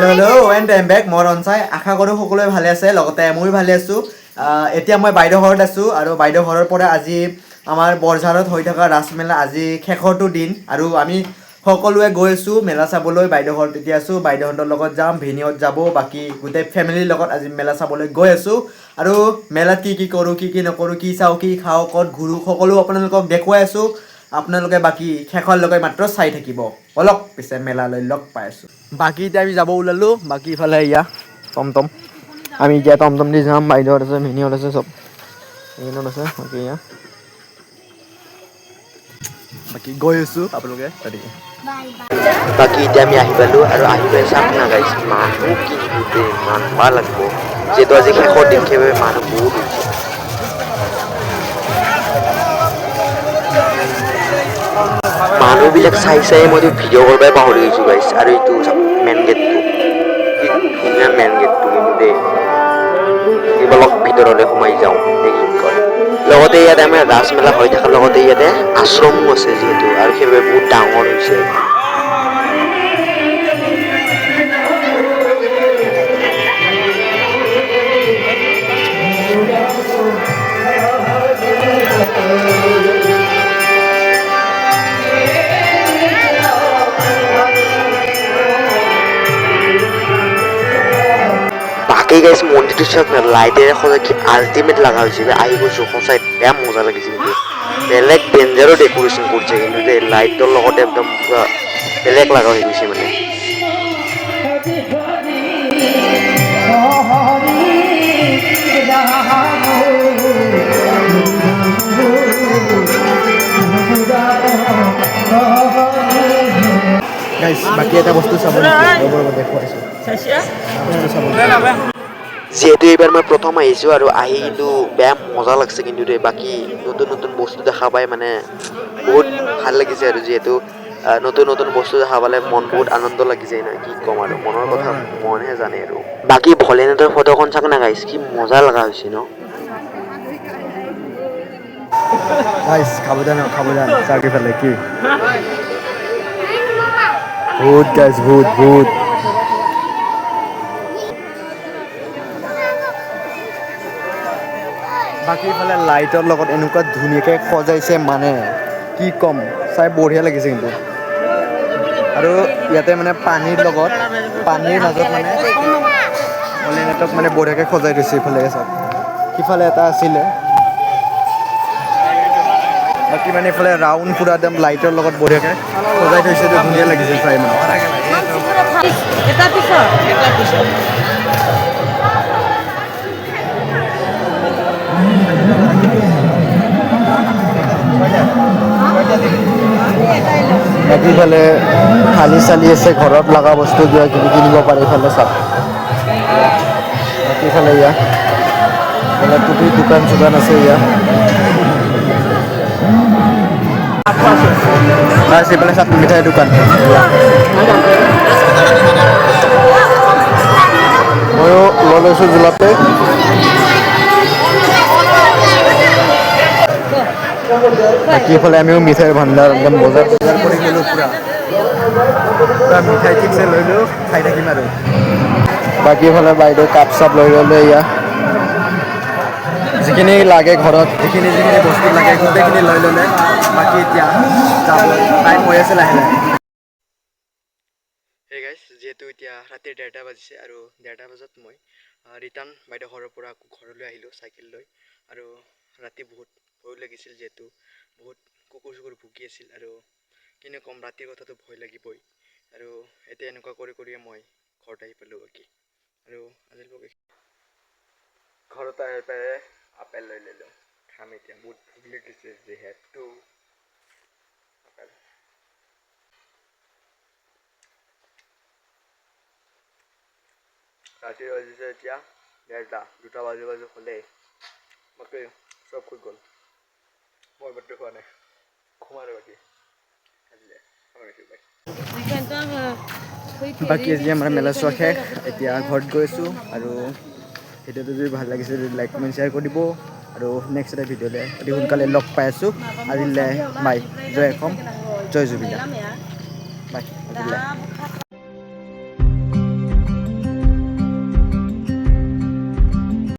hello' and time back মই ৰঞ্চাই আশা কৰোঁ সকলোৱে ভালে আছে লগতে ময়ো ভালে আছোঁ এতিয়া মই বাইদেউ ঘৰত আছোঁ আৰু বাইদেউ ঘৰৰ পৰা আজি আমাৰ বৰঝাৰত হৈ থকা ৰাসমেলা আজি শেষৰটো দিন আৰু আমি সকলোৱে গৈ আছোঁ মেলা চাবলৈ বাইদেউ ঘৰত এতিয়া আছোঁ বাইদেউহঁতৰ লগত যাম ভিনিহঁত যাব বাকী গোটেই ফেমিলিৰ লগত আজি মেলা চাবলৈ গৈ আছোঁ আৰু মেলাত কি কৰোঁ কি নকৰোঁ কি চাওঁ কি খাওঁ ক'ত ঘূৰোঁ সকলো আপোনালোকক দেখুৱাই আছোঁ আপোনালোকে বাকী শেষৰলৈকে মাত্ৰ চাই থাকিব বলক পিছে মেলালৈ লগ পাই আছোঁ বাকী এতিয়া আমি যাব ওলালোঁ বাকী ইফালে এয়া টমটম আমি এতিয়া টমটম দি যাম বাইদেউহঁত আছে ভিনিহঁত আছে চব এইহঁত আছে বাকী এয়া বাকী গৈ আছোঁ আপোনালোকে বাকী এতিয়া আমি আহি পালোঁ আৰু আহি পাই চাওক না গাইছ মানুহ কিন্তু মানবা লাগিব যিহেতু আজি শেষৰ দিন সেইবাবে মানুহ বহুত হৈছে মানুহবিলাক চাই মইতো ভিডিঅ' কৰিবই পাহৰি গৈছোঁ গাইছ আৰু এইটো মেইন গেটটো কি ধুনীয়া মেইন গেটটো কিন্তু দেই বলক ভিতৰলৈ সোমাই যাওঁ দেখি কয় লগতে ইয়াতে আমাৰ ৰাসমেলা হৈ থকাৰ লগতে ইয়াতে আশ্ৰমো আছে যিহেতু আৰু সেইবাবে বহুত ডাঙৰ হৈছে বাকী গাইছ মন্দিৰটো চাওক না লাইটেৰে সজাই কি আল্টিমেট লগা হৈছে আহি গৈছোঁ সঁচাই বেয়া মজা লাগিছে কিন্তু বেলেগ ডেঞ্জাৰো ডেক'ৰেশ্যন কৰিছে কিন্তু দেই লাইটৰ লগতে একদম পুৰা বেলেগ লগা হৈ গৈছে মানে গাইছ বাকী এটা বস্তু চাব দেখুৱাইছোঁ যিহেতু এইবাৰ মই প্ৰথম আহিছোঁ আৰু আহি কিন্তু বেয়া মজা লাগিছে কিন্তু দেই বাকী নতুন বস্তু দেখা পাই মানে বহুত ভাল লাগিছে আৰু যিহেতু নতুন বস্তু দেখা পালে মন বহুত আনন্দ লাগি যায় নহয় কি ক'ম আৰু মনৰ কথা মনহে জানে আৰু বাকী ভলেনাথৰ ফটোখন চাওক না গাইছ কি মজা লগা হৈছে ন গাইছ খাব জান চাকি ফালে কি ভূত গাইছ ভূত বাকী ইফালে লাইটৰ লগত এনেকুৱা ধুনীয়াকৈ সজাইছে মানে কি ক'ম চাই বঢ়িয়া লাগিছে কিন্তু আৰু ইয়াতে মানে পানীৰ মাজত মানে ভলেনাথক মানে বঢ়িয়াকৈ সজাই দিছে ইফালে চাওক সিফালে এটা আছিলে বাকী মানে এইফালে ৰাউণ্ড পুৰা একদম লাইটৰ লগত বঢ়িয়াকৈ সজাই থৈছে ধুনীয়া লাগিছে চাই মানে বাকী ইফালে থালি চালি আছে ঘৰত লগা বস্তু কিবা কিবি কিনিব পাৰে ইফালে চাওক বাকী ইফালে টুপিৰ দোকান চোকান আছে এইফালে চাওক মিঠাই দোকান ময়ো লৈ লৈছোঁ জোলাপি বাকী ইফালে আমিও মিঠাইৰ ভাণ্ডাৰ একদম বজাৰ কৰি গ'লোঁ পুৰা মিঠাই ঠিকছে লৈ লওঁ খাই থাকিম আৰু বাকী ইফালে বাইদেউ কাপ চাপ লৈ ল'লে যিখিনি লাগে ঘৰত যিখিনি বস্তু লাগে গোটেইখিনি লৈ ল'লে বাকী এতিয়া যাব টাইম হৈ আছে লাহে হে গাইছ যিহেতু এতিয়া ৰাতি 1:30 বাজিছে আৰু 1:30 বজাত মই ৰিটাৰ্ণ বাইদেউ ঘৰৰ পৰা আকৌ ঘৰলৈ আহিলোঁ চাইকেল লৈ আৰু ৰাতি বহুত ভয় লাগিছিল যিহেতু বহুত কুকুৰ ভুকি আছিল আৰু কিনে ক'ম ৰাতিৰ কথাটো ভয় লাগিবই আৰু এতিয়া এনেকুৱা কৰিয়ে মই ঘৰত আহি পালোঁ বাকী আৰু আজিলৈকে ঘৰত আহি পাই আপেল লৈ ল'লোঁ খাম এতিয়া বহুত ভোক লাগিছে যিহেতু ৰাতি বাজিছে এতিয়া 2টা বাজু হ'লেই বাকী চব হৈ গ'ল মই বাটটো খোৱা নাই ঘুমাৰ বাকী বাকী আজি আমাৰ মেলা চোৱা শেষ এতিয়া ঘৰত গৈ আছোঁ আৰু ভিডিঅ'টো যদি ভাল লাগিছে যদি লাইক কমেণ্ট শ্বেয়াৰ কৰি দিব আৰু নেক্সট এটা ভিডিঅ'লৈ অতি সোনকালে লগ পাই আছোঁ আজিলৈ বাই জয় অসম জয় জুবিন বাই আজিলৈ